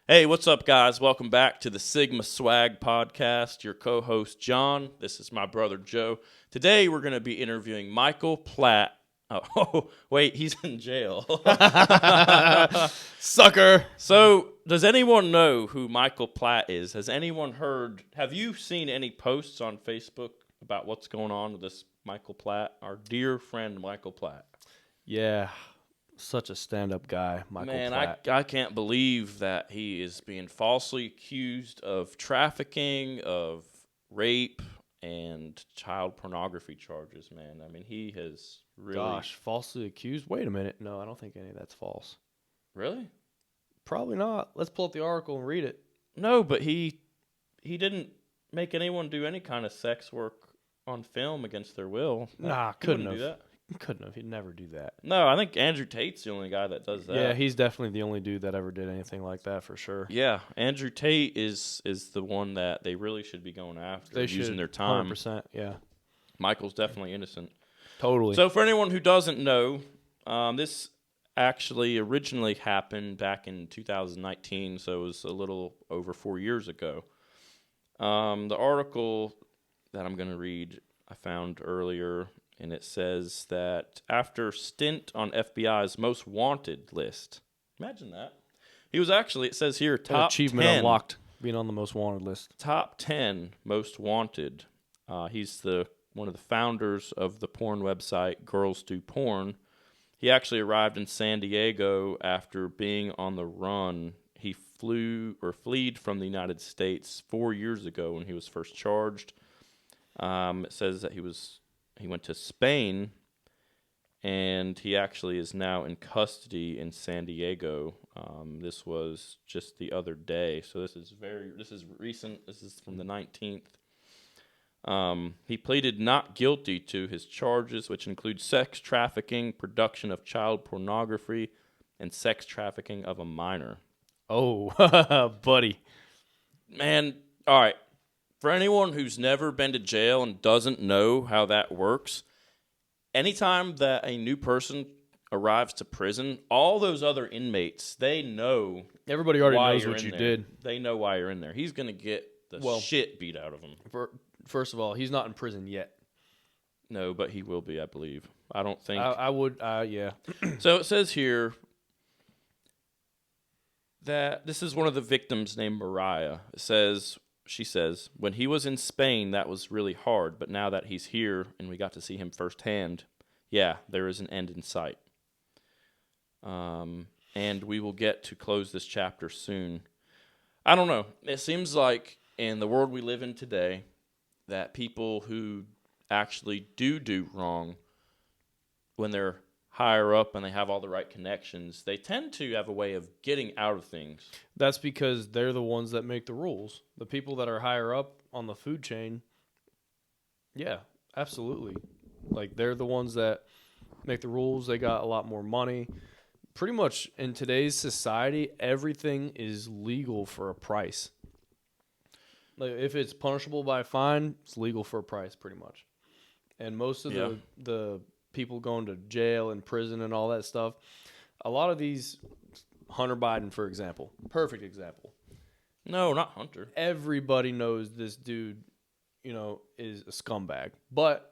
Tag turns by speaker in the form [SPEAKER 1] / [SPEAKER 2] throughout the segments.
[SPEAKER 1] Hey, what's up, guys? Welcome back to the Sigma Swag Podcast. Your co-host, John. This is my brother, Joe. Today, we're going to be interviewing Michael Pratt. Oh, wait, he's in jail.
[SPEAKER 2] Sucker.
[SPEAKER 1] So, does anyone know who Michael Pratt is? Has anyone heard? Have you seen any posts on Facebook about what's going on with this Michael Pratt, our dear friend Michael Pratt?
[SPEAKER 2] Yeah, such a stand-up guy, Michael Pratt.
[SPEAKER 1] I can't believe that he is being falsely accused of trafficking, of rape, and child pornography charges, man. I mean, he has really...
[SPEAKER 2] Gosh, falsely accused? Wait a minute. No, I don't think any of that's false.
[SPEAKER 1] Really?
[SPEAKER 2] Probably not. Let's pull up the article and read it.
[SPEAKER 1] No, but he didn't make anyone do any kind of sex work on film against their will.
[SPEAKER 2] Nah,
[SPEAKER 1] He
[SPEAKER 2] couldn't
[SPEAKER 1] wouldn't
[SPEAKER 2] have.
[SPEAKER 1] do that.
[SPEAKER 2] Couldn't have. He'd never do that.
[SPEAKER 1] No, I think Andrew Tate's the only guy that does that.
[SPEAKER 2] Yeah, he's definitely the only dude that ever did anything like that for sure.
[SPEAKER 1] Yeah, Andrew Tate is the one that they really should be going after,
[SPEAKER 2] They
[SPEAKER 1] using
[SPEAKER 2] should,
[SPEAKER 1] their time.
[SPEAKER 2] 100%, yeah.
[SPEAKER 1] Michael's definitely innocent.
[SPEAKER 2] Totally.
[SPEAKER 1] So for anyone who doesn't know, this actually originally happened back in 2019, so it was a little over 4 years ago. The article that I'm going to read I found earlier, and it says that after stint on FBI's most wanted list, imagine that. He was actually, it says here, top
[SPEAKER 2] achievement
[SPEAKER 1] 10.
[SPEAKER 2] unlocked, being on the most wanted list.
[SPEAKER 1] Top 10 most wanted. He's one of the founders of the porn website Girls Do Porn. He actually arrived in San Diego after being on the run. He fled from the United States 4 years ago when he was first charged. It says that he went to Spain, and he actually is now in custody in San Diego. This was just the other day, so this is recent. This is from the 19th. He pleaded not guilty to his charges, which include sex trafficking, production of child pornography, and sex trafficking of a minor.
[SPEAKER 2] Oh, buddy.
[SPEAKER 1] Man, all right. For anyone who's never been to jail and doesn't know how that works, anytime that a new person arrives to prison, all those other inmates, they know.
[SPEAKER 2] Everybody already
[SPEAKER 1] why
[SPEAKER 2] knows
[SPEAKER 1] you're
[SPEAKER 2] what you
[SPEAKER 1] in
[SPEAKER 2] did.
[SPEAKER 1] there. They know why you're in there. He's going to get the shit beat out of him.
[SPEAKER 2] First of all, he's not in prison yet.
[SPEAKER 1] No, but he will be, I believe. I don't think.
[SPEAKER 2] I would, yeah.
[SPEAKER 1] So it says here that this is one of the victims named Mariah. She says, when he was in Spain, that was really hard, but now that he's here and we got to see him firsthand, yeah, there is an end in sight. And we will get to close this chapter soon. I don't know. It seems like in the world we live in today, that people who actually do wrong, when they're higher up and they have all the right connections, they tend to have a way of getting out of things.
[SPEAKER 2] That's because they're the ones that make the rules. The people that are higher up on the food chain, yeah, absolutely. Like, they're the ones that make the rules. They got a lot more money. Pretty much in today's society, everything is legal for a price. Like, if it's punishable by a fine, it's legal for a price, pretty much. And most of the people going to jail and prison and all that stuff, a lot of these, Hunter Biden, for example, perfect example.
[SPEAKER 1] No, not Hunter.
[SPEAKER 2] Everybody knows this dude, is a scumbag. But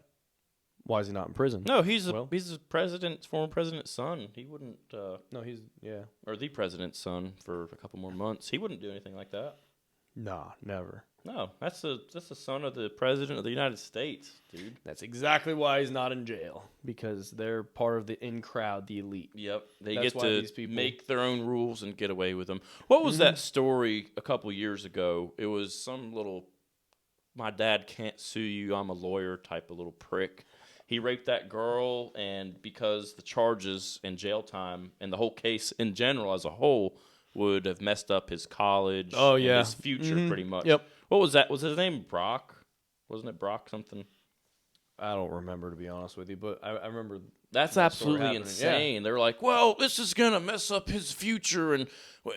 [SPEAKER 2] why is he not in prison?
[SPEAKER 1] No, he's the former president's son. He wouldn't.
[SPEAKER 2] No,
[SPEAKER 1] or the president's son for a couple more months. He wouldn't do anything like that.
[SPEAKER 2] Nah, never.
[SPEAKER 1] No, that's the son of the president of the United States, dude.
[SPEAKER 2] That's exactly why he's not in jail, because they're part of the in crowd, the elite.
[SPEAKER 1] Yep, they
[SPEAKER 2] That's
[SPEAKER 1] get
[SPEAKER 2] why
[SPEAKER 1] to
[SPEAKER 2] these people
[SPEAKER 1] make their own rules and get away with them. What was that story a couple years ago? It was some little, my dad can't sue you, I'm a lawyer type of little prick. He raped that girl, and because the charges and jail time and the whole case in general as a whole would have messed up his college and his future pretty much.
[SPEAKER 2] Yep.
[SPEAKER 1] What was that? Was his name Brock? Wasn't it Brock something?
[SPEAKER 2] I don't remember, to be honest with you, but I remember
[SPEAKER 1] That's
[SPEAKER 2] that story
[SPEAKER 1] absolutely
[SPEAKER 2] happening.
[SPEAKER 1] insane. They're like, well, this is going to mess up his future, and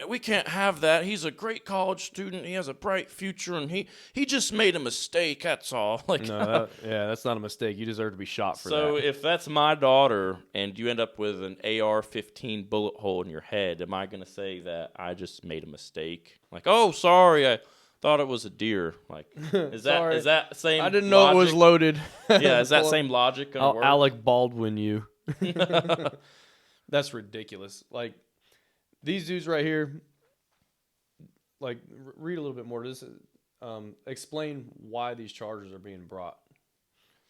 [SPEAKER 1] we can't have that. He's a great college student. He has a bright future, and he just made a mistake. That's all. Like,
[SPEAKER 2] No, that's not a mistake. You deserve to be shot for that.
[SPEAKER 1] so if that's my daughter and you end up with an AR-15 bullet hole in your head, am I going to say that I just made a mistake? Like, oh, sorry, I thought it was a deer. Like, is that same?
[SPEAKER 2] I didn't know it was loaded.
[SPEAKER 1] Yeah, is that same logic gonna work?
[SPEAKER 2] Alec Baldwin, you. That's ridiculous. Like, these dudes right here. Like, read a little bit more. This explain why these charges are being brought.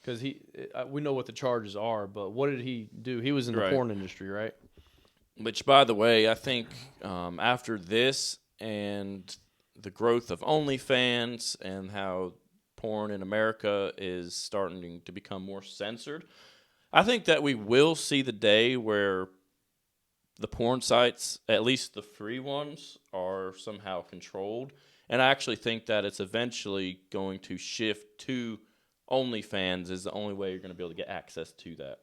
[SPEAKER 2] Because we know what the charges are, but what did he do? He was in the porn industry, right?
[SPEAKER 1] Which, by the way, I think after this and the growth of OnlyFans and how porn in America is starting to become more censored, I think that we will see the day where the porn sites, at least the free ones, are somehow controlled. And I actually think that it's eventually going to shift to OnlyFans is the only way you're going to be able to get access to that.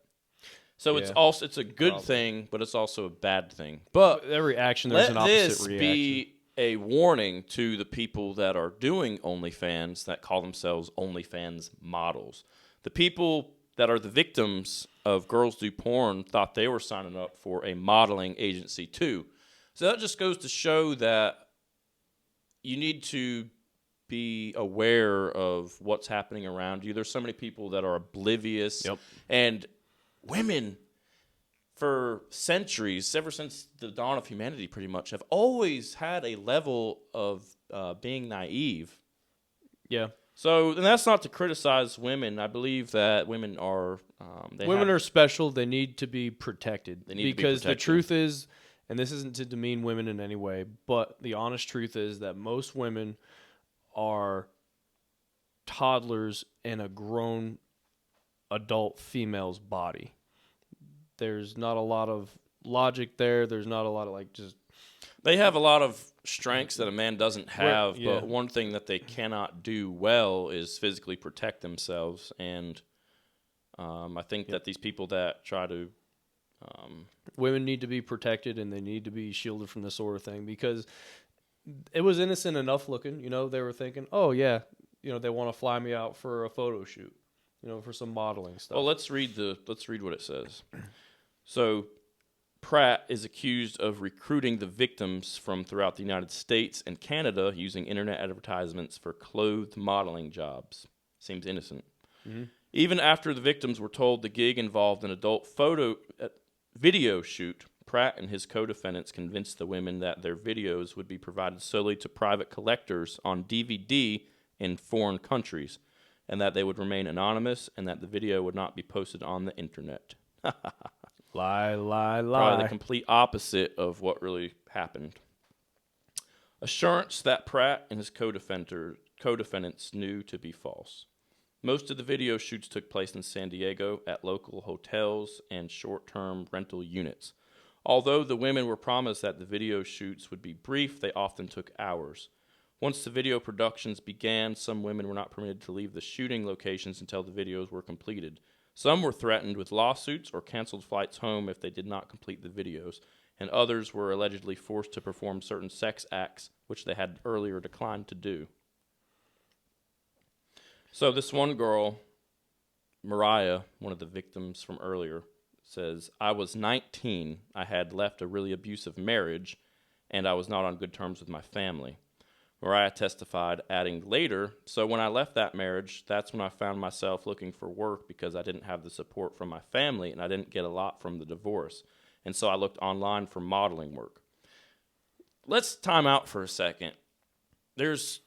[SPEAKER 1] So it's a good thing, but it's also a bad thing. But
[SPEAKER 2] every action there's an opposite reaction.
[SPEAKER 1] Let this be a warning to the people that are doing OnlyFans that call themselves OnlyFans models. The people that are the victims of Girls Do Porn thought they were signing up for a modeling agency too. So that just goes to show that you need to be aware of what's happening around you. There's so many people that are oblivious.
[SPEAKER 2] Yep.
[SPEAKER 1] And women, for centuries, ever since the dawn of humanity pretty much, have always had a level of being naive.
[SPEAKER 2] Yeah.
[SPEAKER 1] So, and that's not to criticize women. I believe that women are...
[SPEAKER 2] women are special. They need to be protected.
[SPEAKER 1] They need to be
[SPEAKER 2] because
[SPEAKER 1] protected.
[SPEAKER 2] The truth is, and this isn't to demean women in any way, but the honest truth is that most women are toddlers in a grown adult female's body. There's not a lot of logic there. There's not a lot of just...
[SPEAKER 1] They have a lot of strengths that a man doesn't have,
[SPEAKER 2] yeah.
[SPEAKER 1] But one thing that they cannot do well is physically protect themselves. And I think that these people that try to...
[SPEAKER 2] women need to be protected, and they need to be shielded from this sort of thing, because it was innocent enough looking. They were thinking, oh, yeah, they want to fly me out for a photo shoot, for some modeling stuff.
[SPEAKER 1] Well, let's read what it says. So, Pratt is accused of recruiting the victims from throughout the United States and Canada using internet advertisements for clothed modeling jobs. Seems innocent.
[SPEAKER 2] Mm-hmm.
[SPEAKER 1] Even after the victims were told the gig involved an adult video shoot, Pratt and his co-defendants convinced the women that their videos would be provided solely to private collectors on DVD in foreign countries, and that they would remain anonymous, and that the video would not be posted on the internet.
[SPEAKER 2] Lie.
[SPEAKER 1] Probably the complete opposite of what really happened. Assurance that Pratt and his co-defendants knew to be false. Most of the video shoots took place in San Diego at local hotels and short-term rental units. Although the women were promised that the video shoots would be brief, they often took hours. Once the video productions began, some women were not permitted to leave the shooting locations until the videos were completed. Some were threatened with lawsuits or canceled flights home if they did not complete the videos, and others were allegedly forced to perform certain sex acts, which they had earlier declined to do. So this one girl, Mariah, one of the victims from earlier, says, I was 19, I had left a really abusive marriage, and I was not on good terms with my family. Mariah testified, adding later, so when I left that marriage, that's when I found myself looking for work because I didn't have the support from my family and I didn't get a lot from the divorce. And so I looked online for modeling work. Let's time out for a second. There's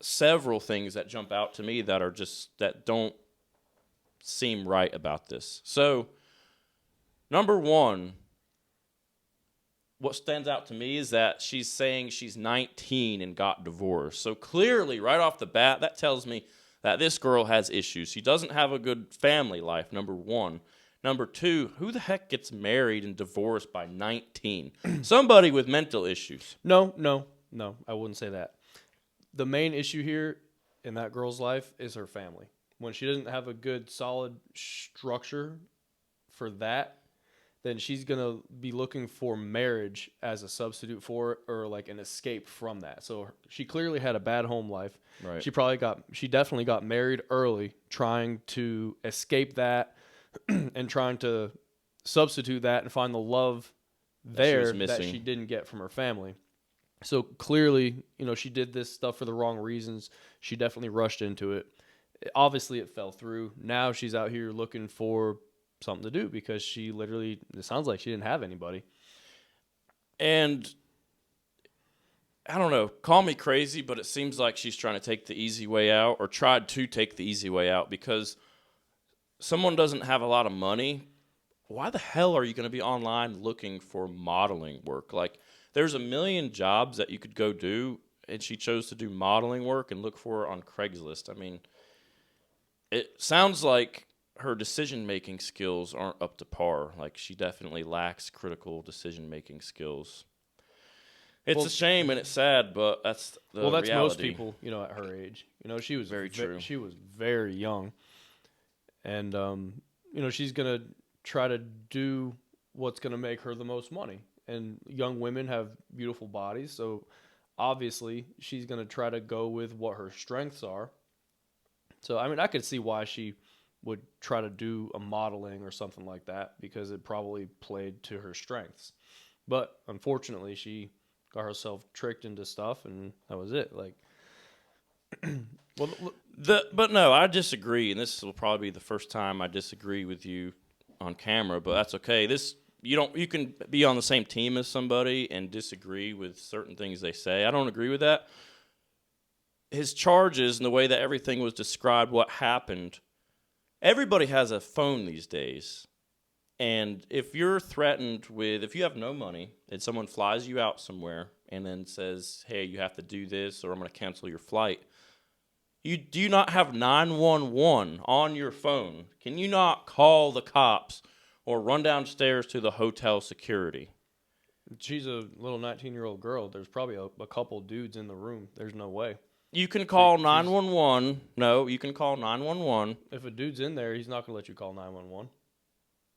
[SPEAKER 1] several things that jump out to me that don't seem right about this. So, number one, what stands out to me is that she's saying she's 19 and got divorced. So clearly, right off the bat, that tells me that this girl has issues. She doesn't have a good family life, number one. Number two, who the heck gets married and divorced by 19? Somebody with mental issues.
[SPEAKER 2] No, I wouldn't say that. The main issue here in that girl's life is her family. when she doesn't have a good solid structure for that, then she's going to be looking for marriage as a substitute for it, or like an escape from that. So she clearly had a bad home life.
[SPEAKER 1] Right.
[SPEAKER 2] She definitely got married early, trying to escape that and trying to substitute that and find the love there that she didn't get from her family. So clearly, she did this stuff for the wrong reasons. She definitely rushed into it. Obviously, it fell through. Now she's out here looking for something to do because it sounds like she didn't have anybody.
[SPEAKER 1] And I don't know, call me crazy, but it seems like she's trying to take the easy way out, or tried to take the easy way out, because someone doesn't have a lot of money. Why the hell are you going to be online looking for modeling work? Like, there's a million jobs that you could go do, and she chose to do modeling work and look for it on Craigslist. I mean, it sounds like her decision-making skills aren't up to par. Like, she definitely lacks critical decision-making skills. It's a shame and it's sad, but that's the reality.
[SPEAKER 2] That's most people, at her age. She was
[SPEAKER 1] very true.
[SPEAKER 2] She was very young, and she's gonna try to do what's gonna make her the most money. And young women have beautiful bodies, so obviously she's gonna try to go with what her strengths are. So I mean, I could see why she would try to do a modeling or something like that, because it probably played to her strengths. But unfortunately, she got herself tricked into stuff, and that was it. Like,
[SPEAKER 1] but no, I disagree, and this will probably be the first time I disagree with you on camera, but that's okay. You can be on the same team as somebody and disagree with certain things they say. I don't agree with that. His charges and the way that everything was described, what happened, everybody has a phone these days. And if you're threatened if you have no money and someone flies you out somewhere and then says, hey, you have to do this or I'm going to cancel your flight, do you not have 911 on your phone? Can you not call the cops or run downstairs to the hotel security?
[SPEAKER 2] She's a little 19-year-old girl. There's probably a couple dudes in the room. There's no way.
[SPEAKER 1] You can call 911. No, you can call 911.
[SPEAKER 2] If a dude's in there, he's not going to let you call 911.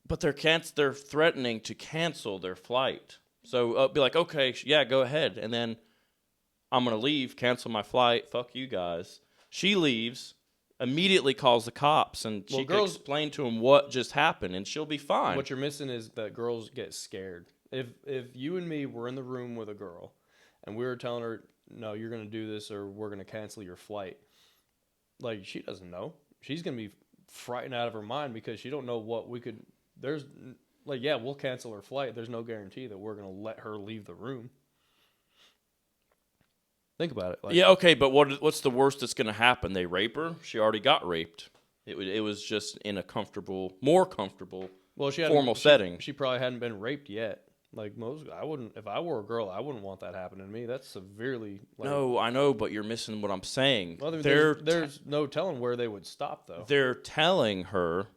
[SPEAKER 1] But they're threatening to cancel their flight. So be like, okay, yeah, go ahead. And then I'm going to leave, cancel my flight. Fuck you guys. She leaves, immediately calls the cops, and she can explain to them what just happened, and she'll be fine.
[SPEAKER 2] What you're missing is that girls get scared. If you and me were in the room with a girl, and we were telling her, no, you're going to do this or we're going to cancel your flight, like, she doesn't know. She's going to be frightened out of her mind because she don't know what we could... There's, like, yeah, we'll cancel her flight. There's no guarantee that we're going to let her leave the room. Think about it.
[SPEAKER 1] Like, yeah, okay, but what's the worst that's going to happen? They rape her? She already got raped. It was just in a more comfortable, formal setting.
[SPEAKER 2] She probably hadn't been raped yet. Like, if I were a girl, I wouldn't want that happening to me. That's severely...
[SPEAKER 1] No, I know, but you're missing what I'm saying.
[SPEAKER 2] Well, there's no telling where they would stop, though.
[SPEAKER 1] They're telling her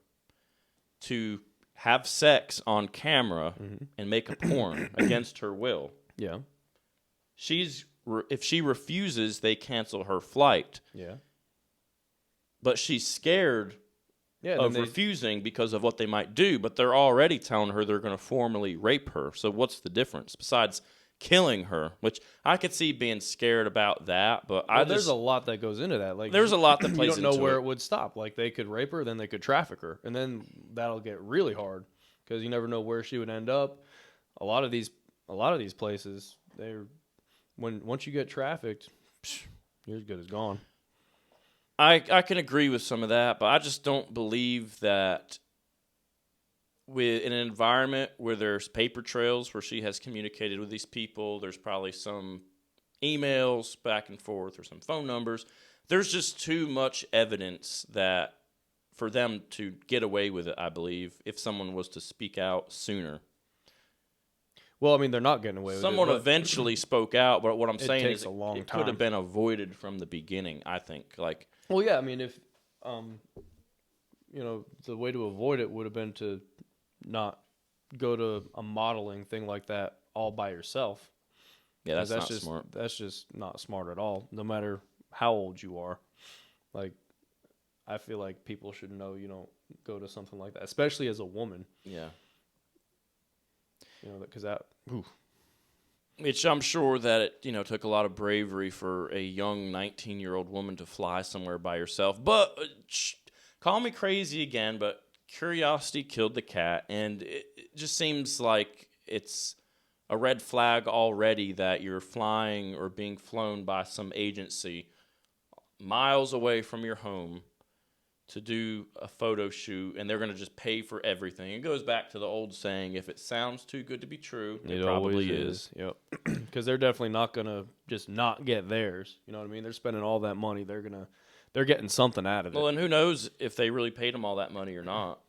[SPEAKER 1] to have sex on camera and make a porn against her will.
[SPEAKER 2] Yeah.
[SPEAKER 1] If she refuses, they cancel her flight.
[SPEAKER 2] Yeah.
[SPEAKER 1] But she's scared of refusing because of what they might do, but they're already telling her they're going to formally rape her. So what's the difference besides killing her? Which I could see being scared about that, but
[SPEAKER 2] there's a lot that goes into that. Like,
[SPEAKER 1] there's a lot that plays into it.
[SPEAKER 2] You don't know where it would stop. Like, they could rape her, then they could traffic her, and then that'll get really hard because you never know where she would end up. A lot of these places, once you get trafficked, you're as good as gone.
[SPEAKER 1] I can agree with some of that, but I just don't believe that in an environment where there's paper trails where she has communicated with these people, there's probably some emails back and forth or some phone numbers. There's just too much evidence that for them to get away with it, I believe, if someone was to speak out sooner.
[SPEAKER 2] Well, I mean, they're not getting away with it.
[SPEAKER 1] Someone eventually spoke out, but what I'm saying is
[SPEAKER 2] it
[SPEAKER 1] could have been avoided from the beginning, I think. Like,
[SPEAKER 2] well, yeah, I mean, if the way to avoid it would have been to not go to a modeling thing like that all by yourself.
[SPEAKER 1] Yeah, that's not smart.
[SPEAKER 2] That's just not smart at all, no matter how old you are. Like, I feel like people should know you don't go to something like that, especially as a woman.
[SPEAKER 1] Yeah.
[SPEAKER 2] You know, because that. Oof.
[SPEAKER 1] Which I'm sure that it, took a lot of bravery for a young 19-year-old woman to fly somewhere by herself. But call me crazy again, but curiosity killed the cat, and it just seems like it's a red flag already that you're flying or being flown by some agency miles away from your home to do a photo shoot, and they're going to just pay for everything. It goes back to the old saying, if it sounds too good to be true, it probably is.
[SPEAKER 2] Yep. Because they're definitely not going to just not get theirs. You know what I mean? They're spending all that money. They're getting something out of it.
[SPEAKER 1] Well, and who knows if they really paid them all that money or not.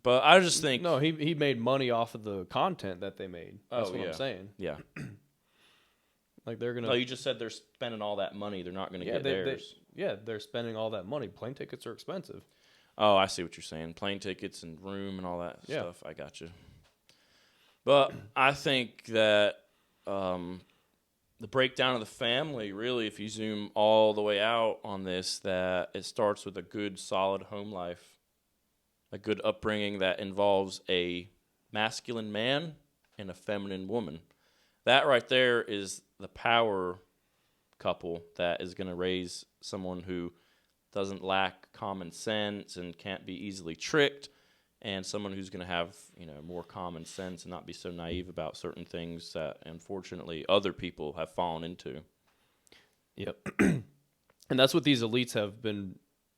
[SPEAKER 1] But I just think...
[SPEAKER 2] No, he made money off of the content that they made. That's what I'm saying.
[SPEAKER 1] Yeah.
[SPEAKER 2] Like they're going to...
[SPEAKER 1] No, you just said they're spending all that money. They're not going to get theirs.
[SPEAKER 2] They're spending all that money. Plane tickets are expensive.
[SPEAKER 1] Oh, I see what you're saying. Plane tickets and room and all that stuff. I got you. But I think that the breakdown of the family, really, if you zoom all the way out on this, that it starts with a good, solid home life, a good upbringing that involves a masculine man and a feminine woman. That right there is the power couple that is going to raise someone who doesn't lack common sense and can't be easily tricked, and someone who's going to have more common sense and not be so naive about certain things that unfortunately other people have fallen into.
[SPEAKER 2] Yep. And that's what these elites have been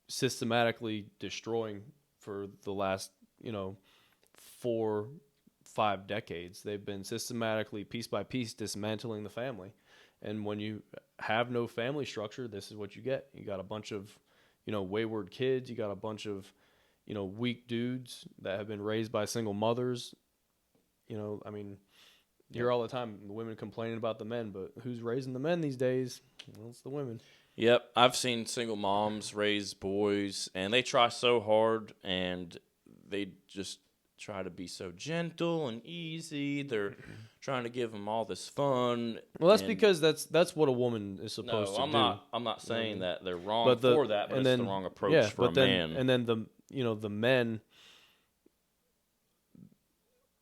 [SPEAKER 2] systematically destroying for the last 4-5 decades. They've been systematically, piece by piece, dismantling the family. And when you have no family structure, this is what you get. You got a bunch of, wayward kids. You got a bunch of, weak dudes that have been raised by single mothers. You hear all the time the women complaining about the men, but who's raising the men these days? Well, it's the women.
[SPEAKER 1] Yep, I've seen single moms raise boys, and they try so hard, and they just try to be so gentle and easy. They're trying to give them all this fun.
[SPEAKER 2] Well, that's because that's what a woman is supposed to do.
[SPEAKER 1] I'm not saying that they're wrong for that, but it's the wrong approach for a man.
[SPEAKER 2] And then the men,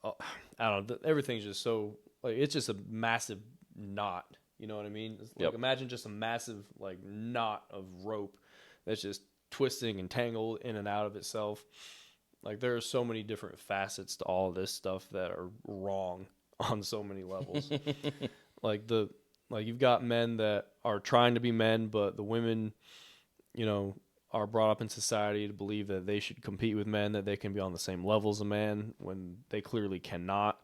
[SPEAKER 2] I don't know, everything's just so, like, it's just a massive knot. You know what I mean? It's like, imagine just a massive, like, knot of rope that's just twisting and tangled in and out of itself. Like, there are so many different facets to all of this stuff that are wrong on so many levels. like you've got men that are trying to be men, but the women, are brought up in society to believe that they should compete with men, that they can be on the same level as a man when they clearly cannot.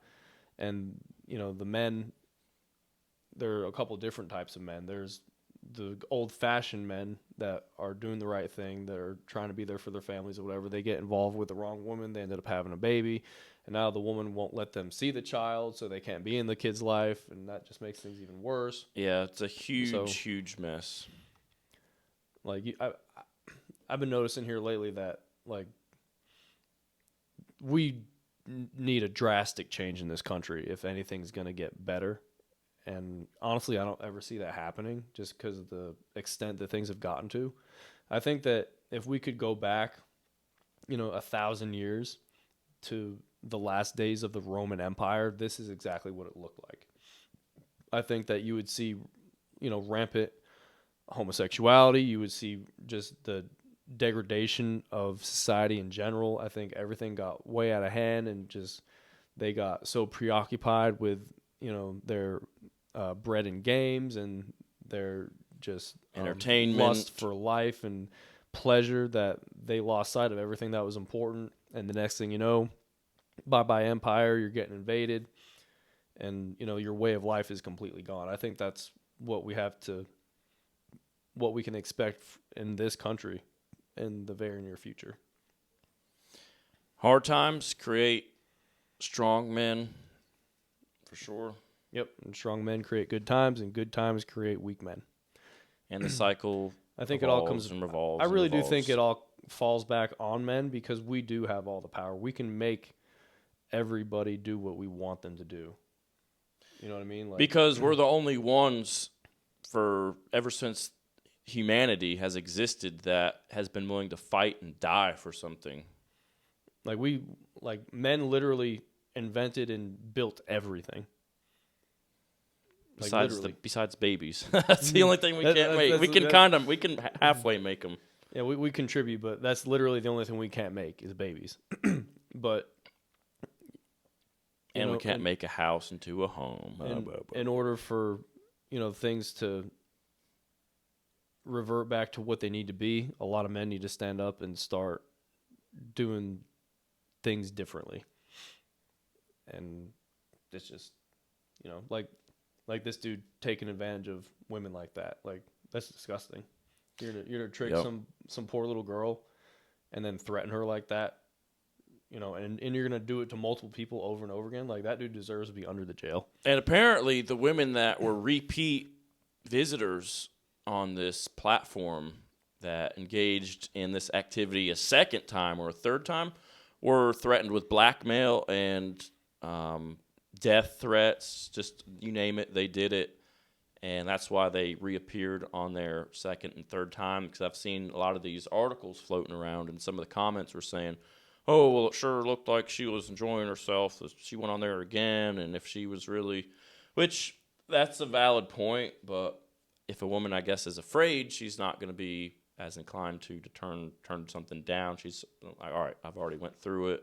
[SPEAKER 2] And, the men, there are a couple different types of men. There's the old-fashioned men that are doing the right thing, that are trying to be there for their families or whatever. They get involved with the wrong woman. They ended up having a baby, and now the woman won't let them see the child, so they can't be in the kid's life, and that just makes things even worse.
[SPEAKER 1] Yeah, it's a huge mess.
[SPEAKER 2] Like, I've been noticing here lately that, like, we need a drastic change in this country if anything's going to get better. And honestly, I don't ever see that happening just because of the extent that things have gotten to. I think that if we could go back, 1,000 years to the last days of the Roman Empire, this is exactly what it looked like. I think that you would see, rampant homosexuality. You would see just the degradation of society in general. I think everything got way out of hand, and just they got so preoccupied with, their bread and games and their just
[SPEAKER 1] entertainment,
[SPEAKER 2] lust for life and pleasure, that they lost sight of everything that was important. And the next thing you know, bye-bye empire, you're getting invaded, and your way of life is completely gone. I think that's what we can expect in this country in the very near future.
[SPEAKER 1] Hard times create strong men, for sure.
[SPEAKER 2] Yep, and strong men create good times, and good times create weak men.
[SPEAKER 1] And the cycle
[SPEAKER 2] I think it all comes
[SPEAKER 1] and revolves.
[SPEAKER 2] I really do think it all falls back on men, because we do have all the power. We can make everybody do what we want them to do. You know what I mean?
[SPEAKER 1] Because we're the only ones ever since humanity has existed that has been willing to fight and die for something.
[SPEAKER 2] Like men literally invented and built everything.
[SPEAKER 1] Besides babies, that's the only thing we can't make. We can halfway make them.
[SPEAKER 2] Yeah, we contribute, but that's literally the only thing we can't make is babies. But
[SPEAKER 1] we can't make a house into a home.
[SPEAKER 2] In order for things to revert back to what they need to be, a lot of men need to stand up and start doing things differently. And it's just, like this dude taking advantage of women like that. Like, that's disgusting. You're gonna trick some poor little girl and then threaten her like that, and you're gonna do it to multiple people over and over again. Like, that dude deserves to be under the jail.
[SPEAKER 1] And apparently the women that were repeat visitors on this platform that engaged in this activity a second time or a third time were threatened with blackmail and death threats, just you name it, they did it. And that's why they reappeared on their second and third time, because I've seen a lot of these articles floating around, and some of the comments were saying, oh, well, it sure looked like she was enjoying herself. She went on there again, and if she was really, which that's a valid point, but if a woman, I guess, is afraid, she's not going to be as inclined to turn something down. She's like, all right, I've already went through it.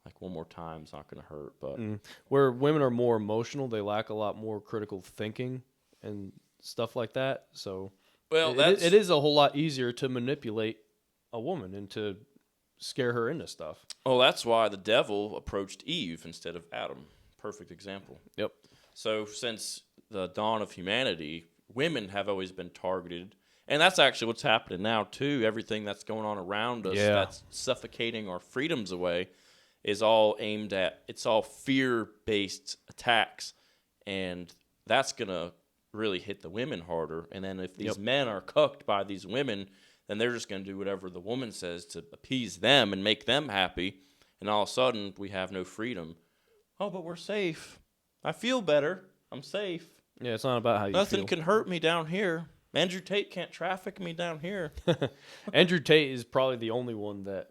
[SPEAKER 1] Like, one more time is not going to hurt. But
[SPEAKER 2] where women are more emotional, they lack a lot more critical thinking and stuff like that. So, well, it is a whole lot easier to manipulate a woman and to scare her into stuff.
[SPEAKER 1] Oh, that's why the devil approached Eve instead of Adam. Perfect example.
[SPEAKER 2] Yep.
[SPEAKER 1] So since the dawn of humanity, women have always been targeted. And that's actually what's happening now, too. Everything that's going on around us that's suffocating our freedoms away is all aimed at, it's all fear-based attacks. And that's going to really hit the women harder. And then if these men are cucked by these women, then they're just going to do whatever the woman says to appease them and make them happy. And all of a sudden, we have no freedom. Oh, but we're safe. I feel better. I'm safe.
[SPEAKER 2] Yeah, it's not about how you
[SPEAKER 1] Nothing can hurt me down here. Andrew Tate can't traffic me down here.
[SPEAKER 2] Andrew Tate is probably the only one that,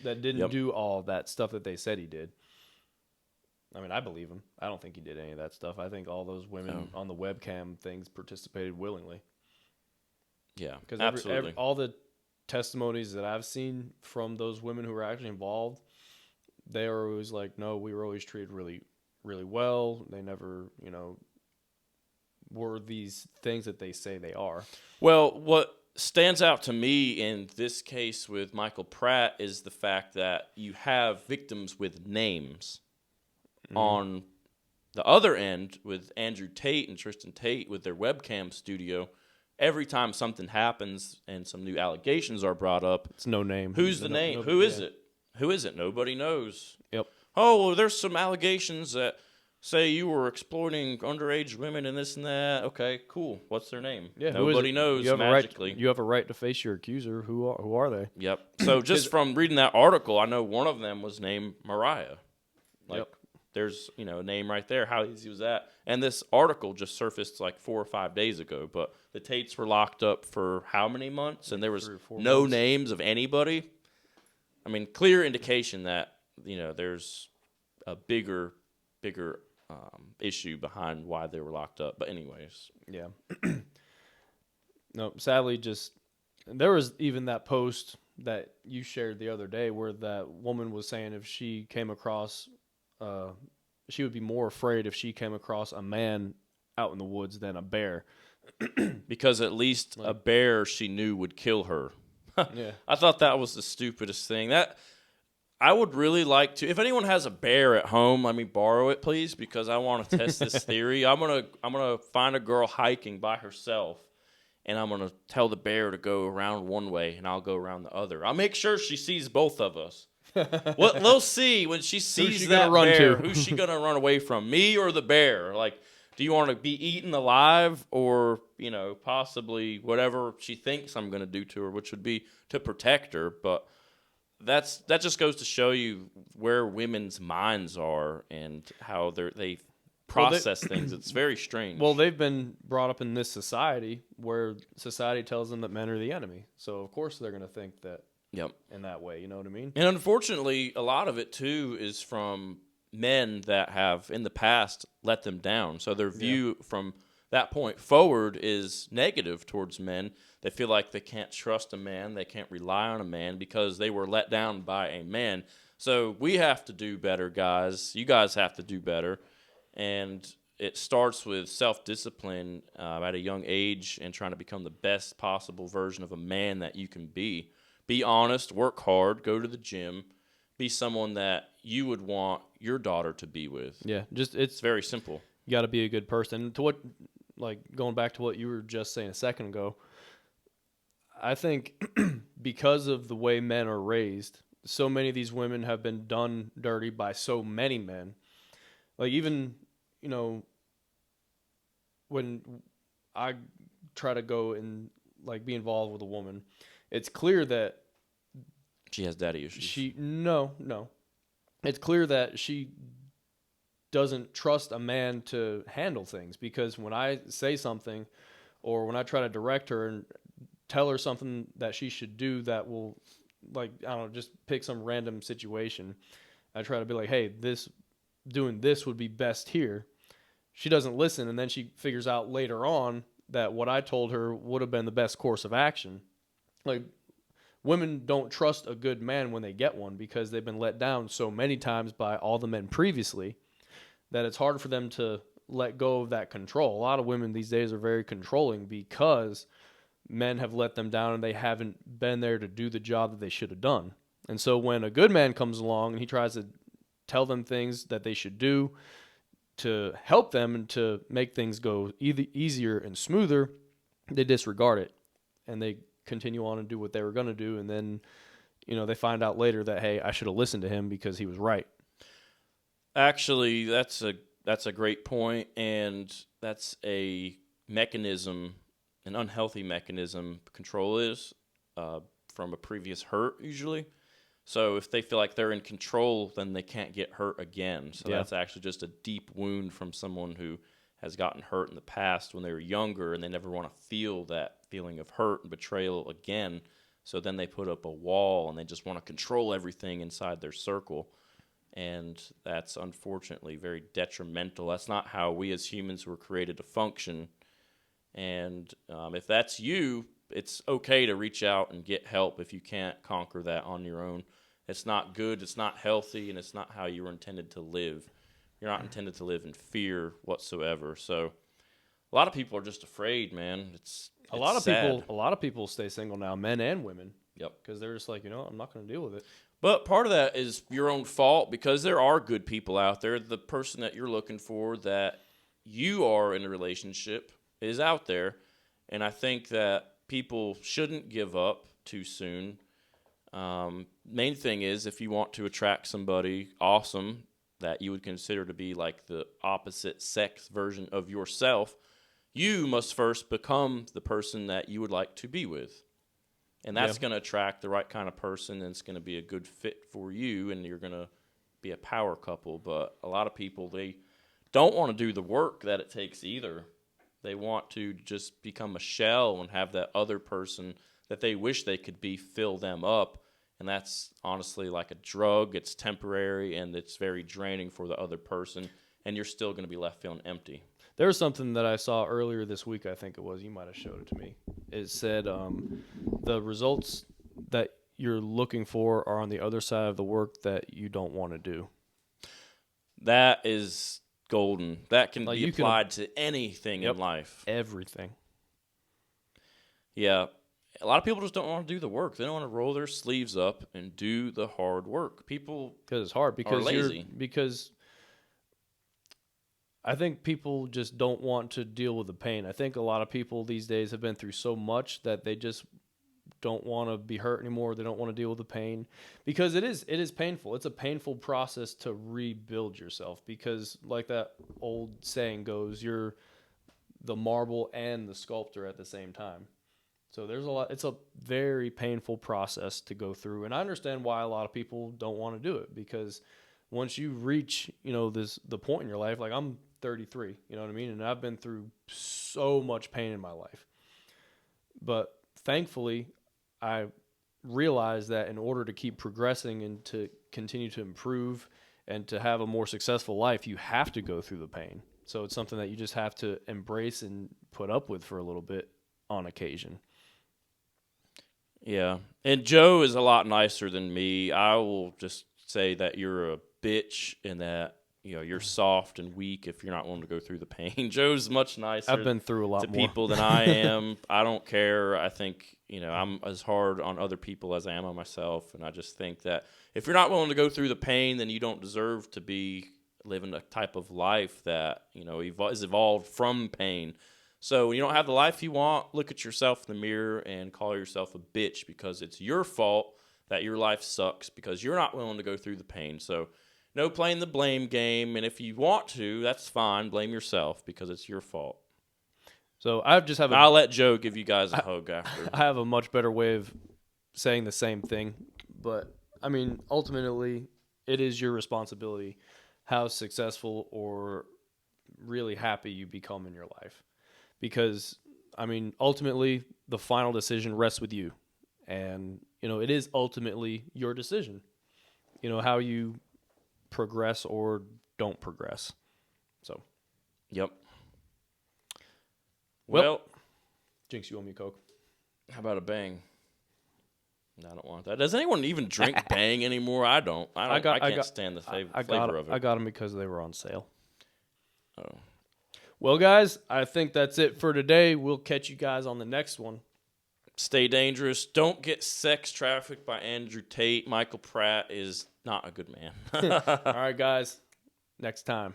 [SPEAKER 2] that didn't do all that stuff that they said he did. I mean, I believe him. I don't think he did any of that stuff. I think all those women on the webcam things participated willingly.
[SPEAKER 1] Yeah,
[SPEAKER 2] because
[SPEAKER 1] absolutely.
[SPEAKER 2] All the testimonies that I've seen from those women who were actually involved, they are always like, no, we were always treated really, really well. They never, were these things that they say they are.
[SPEAKER 1] Well, what stands out to me in this case with Michael Pratt is the fact that you have victims with names. On the other end, with Andrew Tate and Tristan Tate with their webcam studio, every time something happens and some new allegations are brought up,
[SPEAKER 2] it's no name.
[SPEAKER 1] Who's the name? Who is it? Who is it? Nobody knows.
[SPEAKER 2] Yep.
[SPEAKER 1] Oh, well, there's some allegations that say you were exploiting underage women and this and that. Okay, cool. What's their name?
[SPEAKER 2] Yeah,
[SPEAKER 1] nobody knows.
[SPEAKER 2] You have
[SPEAKER 1] magically.
[SPEAKER 2] You have a right to face your accuser. Who are they?
[SPEAKER 1] Yep. So just from reading that article, I know one of them was named Mariah. There's, a name right there. How easy was that? And this article just surfaced like 4 or 5 days ago. But the Tates were locked up for how many months? And there was no names of anybody. I mean, clear indication that, there's a bigger issue behind why they were locked up. But anyways.
[SPEAKER 2] Yeah. No, sadly, there was even that post that you shared the other day where that woman was saying if she came across... she would be more afraid if she came across a man out in the woods than a bear.
[SPEAKER 1] Because at least a bear she knew would kill her.
[SPEAKER 2] Yeah.
[SPEAKER 1] I thought that was the stupidest thing. That I would really like to. If anyone has a bear at home, let me borrow it, please, because I want to test this theory. I'm gonna find a girl hiking by herself, and I'm gonna tell the bear to go around one way, and I'll go around the other. I'll make sure she sees both of us. Well, they'll see when she sees that bear. Who's she gonna run away from? Me or the bear? Like, do you want to be eaten alive, or possibly whatever she thinks I'm gonna do to her, which would be to protect her? But that just goes to show you where women's minds are and how they process things. It's very strange.
[SPEAKER 2] Well, they've been brought up in this society where society tells them that men are the enemy. So, of course, they're going to think that
[SPEAKER 1] Yep.
[SPEAKER 2] in that way. You know what I mean?
[SPEAKER 1] And unfortunately, a lot of it, too, is from men that have, in the past, let them down. So their view from that point forward is negative towards men. They feel like they can't trust a man. They can't rely on a man because they were let down by a man. So we have to do better, guys. You guys have to do better. And it starts with self-discipline at a young age and trying to become the best possible version of a man that you can be. Be honest, work hard, go to the gym, be someone that you would want your daughter to be with.
[SPEAKER 2] Yeah,
[SPEAKER 1] It's very simple.
[SPEAKER 2] you got to be a good person. To what, like going back to what you were just saying a second ago, I think because of the way men are raised, so many of these women have been done dirty by so many men. Like even, when I try to go and like be involved with a woman, it's clear that
[SPEAKER 1] She has daddy issues.
[SPEAKER 2] no. It's clear that she doesn't trust a man to handle things, because when I say something or when I try to direct her and tell her something that she should do that will, like, I don't know, just pick some random situation, I try to be like, hey, doing this would be best here. She doesn't listen, and then she figures out later on that what I told her would have been the best course of action. Like, women don't trust a good man when they get one because they've been let down so many times by all the men previously that it's hard for them to let go of that control. A lot of women these days are very controlling because men have let them down and they haven't been there to do the job that they should have done. And so when a good man comes along and he tries to tell them things that they should do to help them and to make things go easier and smoother, they disregard it and they continue on and do what they were going to do. And then, they find out later that, hey, I should have listened to him because he was right.
[SPEAKER 1] Actually, that's a great point, and that's a mechanism, an unhealthy mechanism. Control is from a previous hurt usually. So if they feel like they're in control, then they can't get hurt again. So that's actually just a deep wound from someone who has gotten hurt in the past when they were younger, and they never want to feel that feeling of hurt and betrayal again. So then they put up a wall, and they just want to control everything inside their circle. And that's unfortunately very detrimental. That's not how we as humans were created to function. And if that's you, it's okay to reach out and get help if you can't conquer that on your own. It's not good, it's not healthy, and it's not how you were intended to live. You're not intended to live in fear whatsoever. So a lot of people are just afraid, man. It's
[SPEAKER 2] a lot of
[SPEAKER 1] sad.
[SPEAKER 2] A lot of people stay single now, men and women.
[SPEAKER 1] Yep.
[SPEAKER 2] Because they're just like, I'm not going to deal with it.
[SPEAKER 1] But part of that is your own fault, because there are good people out there. The person that you're looking for, that you are in a relationship, is out there. And I think that people shouldn't give up too soon. Main thing is, if you want to attract somebody awesome that you would consider to be like the opposite sex version of yourself, you must first become the person that you would like to be with. And that's going to attract the right kind of person, and it's going to be a good fit for you, and you're going to be a power couple. But a lot of people, they don't want to do the work that it takes either. They want to just become a shell and have that other person that they wish they could be fill them up. And that's honestly like a drug. It's temporary, and it's very draining for the other person, and you're still going to be left feeling empty.
[SPEAKER 2] There was something that I saw earlier this week, I think it was. You might have showed it to me. It said the results that you're looking for are on the other side of the work that you don't want to do.
[SPEAKER 1] That is golden. That can be applied to anything in life.
[SPEAKER 2] Everything.
[SPEAKER 1] Yeah. A lot of people just don't want to do the work. They don't want to roll their sleeves up and do the hard work. People
[SPEAKER 2] because it's hard. Because
[SPEAKER 1] are lazy.
[SPEAKER 2] Because I think people just don't want to deal with the pain. I think a lot of people these days have been through so much that they just don't want to be hurt anymore. They don't want to deal with the pain, because it is painful. It's a painful process to rebuild yourself, because like that old saying goes, you're the marble and the sculptor at the same time. So there's a lot. It's a very painful process to go through, and I understand why a lot of people don't want to do it, because once you reach, the point in your life, like I'm 33. You know what I mean? And I've been through so much pain in my life. But thankfully, I realized that in order to keep progressing and to continue to improve and to have a more successful life, you have to go through the pain. So it's something that you just have to embrace and put up with for a little bit on occasion.
[SPEAKER 1] Yeah. And Joe is a lot nicer than me. I will just say that you're a bitch and that, you're soft and weak if you're not willing to go through the pain. Joe's much nicer
[SPEAKER 2] I've been through a lot
[SPEAKER 1] to
[SPEAKER 2] more
[SPEAKER 1] people than I am. I don't care. I think, I'm as hard on other people as I am on myself. And I just think that if you're not willing to go through the pain, then you don't deserve to be living a type of life that, is evolved from pain. So when you don't have the life you want, look at yourself in the mirror and call yourself a bitch because it's your fault that your life sucks because you're not willing to go through the pain. So no playing the blame game. And if you want to, that's fine. Blame yourself because it's your fault.
[SPEAKER 2] So
[SPEAKER 1] I'll let Joe give you guys a hug after.
[SPEAKER 2] I have a much better way of saying the same thing. But, I mean, ultimately, it is your responsibility how successful or really happy you become in your life. Because, I mean, ultimately, the final decision rests with you. And, it is ultimately your decision. How you progress or don't progress. So.
[SPEAKER 1] Yep. Well,
[SPEAKER 2] Jinx, you owe me a Coke.
[SPEAKER 1] How about a Bang? No, I don't want that. Does anyone even drink Bang anymore? I don't. I can't stand the flavor of it.
[SPEAKER 2] I got them because they were on sale.
[SPEAKER 1] Oh.
[SPEAKER 2] Well, guys, I think that's it for today. We'll catch you guys on the next one.
[SPEAKER 1] Stay dangerous. Don't get sex trafficked by Andrew Tate. Michael Pratt is not a good man.
[SPEAKER 2] All right, guys. Next time.